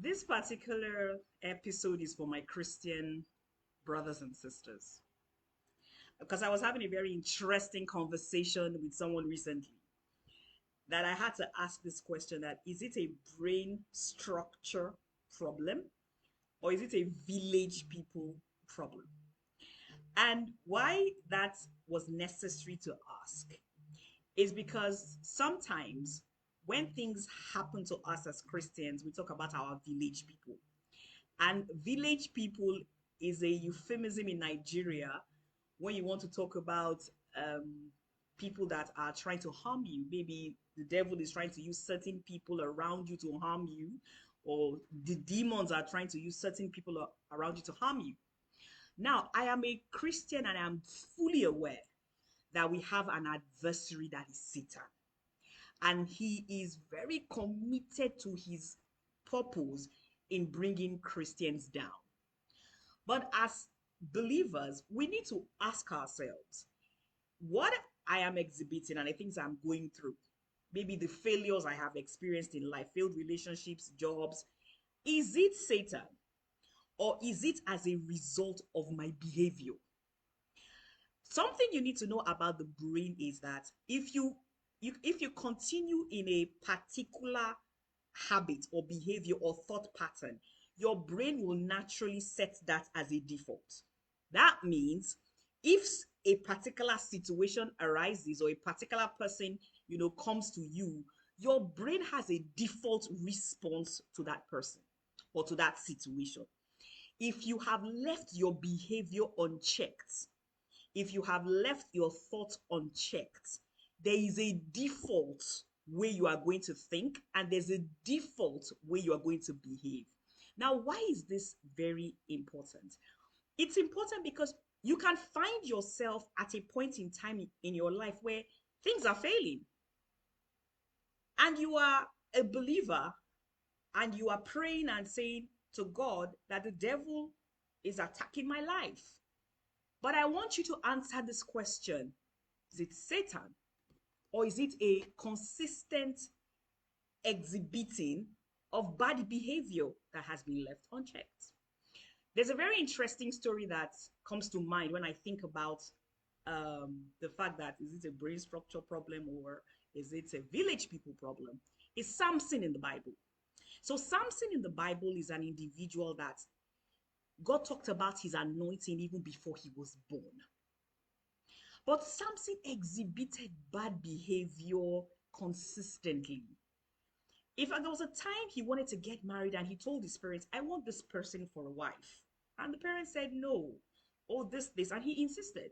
This particular episode is for my Christian brothers and sisters because I was having a very interesting conversation with someone recently that I had to ask this question that is it a brain structure problem or is it a village people problem? And why that was necessary to ask is because sometimes when things happen to us as Christians, we talk about our village people. And village people is a euphemism in Nigeria when you want to talk about um, people that are trying to harm you. Maybe the devil is trying to use certain people around you to harm you, or the demons are trying to use certain people around you to harm you. Now, I am a Christian and I'm fully aware that we have an adversary that is Satan. And he is very committed to his purpose in bringing Christians down. But as believers, we need to ask ourselves what I am exhibiting and the things I'm going through, maybe the failures I have experienced in life, failed relationships, jobs, is it Satan or is it as a result of my behavior? Something you need to know about the brain is that if you continue in a particular habit or behavior or thought pattern, your brain will naturally set that as a default. That means if a particular situation arises or a particular person, comes to you, your brain has a default response to that person or to that situation. If you have left your behavior unchecked, if you have left your thoughts unchecked, there is a default way you are going to think, and there's a default way you are going to behave. Now, why is this very important? It's important because you can find yourself at a point in time in your life where things are failing, and you are a believer, and you are praying and saying to God that the devil is attacking my life. But I want you to answer this question. Is it Satan or is it a consistent exhibiting of bad behavior that has been left unchecked? There's a very interesting story that comes to mind when I think about the fact that is it a brain structure problem or is it a village people problem? Is Samson in the Bible? So Samson in the Bible is an individual that God talked about his anointing even before he was born. But Samson exhibited bad behavior consistently. In fact, there was a time he wanted to get married and he told his parents, I want this person for a wife. And the parents said no. Oh, this. And he insisted.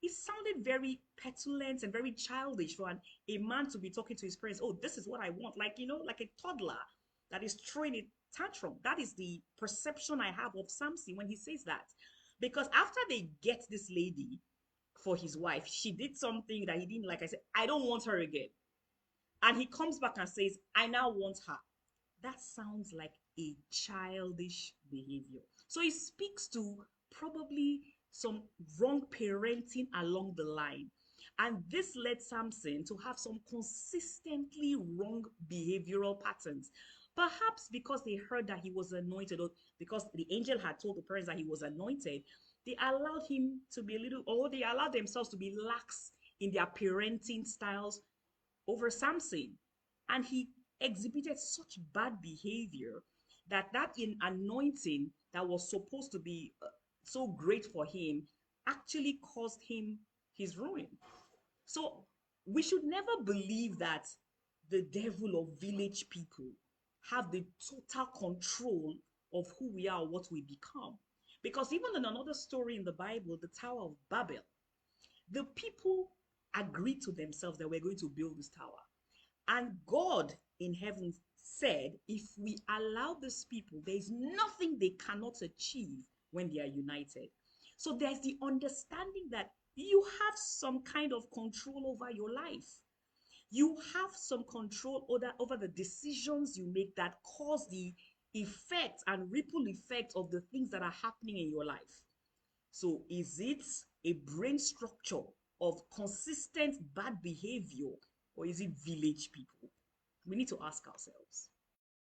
It sounded very petulant and very childish for a man to be talking to his parents. Oh, this is what I want. Like, like a toddler that is throwing a tantrum. That is the perception I have of Samson when he says that. Because after they get this lady, for his wife. She did something that he didn't like. I said, I don't want her again. And he comes back and says, I now want her. That sounds like a childish behavior. So it speaks to probably some wrong parenting along the line. And this led Samson to have some consistently wrong behavioral patterns. Perhaps because they heard that he was anointed, or because the angel had told the parents that he was anointed, they allowed him to be a little, or they allowed themselves to be lax in their parenting styles over Samson. And he exhibited such bad behavior that in anointing that was supposed to be so great for him actually caused him his ruin. So we should never believe that the devil or village people have the total control of who we are, what we become. Because even in another story in the Bible, the Tower of Babel, the people agreed to themselves that we're going to build this tower. And God in heaven said, if we allow these people, there is nothing they cannot achieve when they are united. So there's the understanding that you have some kind of control over your life. You have some control over the decisions you make that cause the effect and ripple effect of the things that are happening in your life. So is it a brain structure of consistent bad behavior or is it village people? We need to ask ourselves.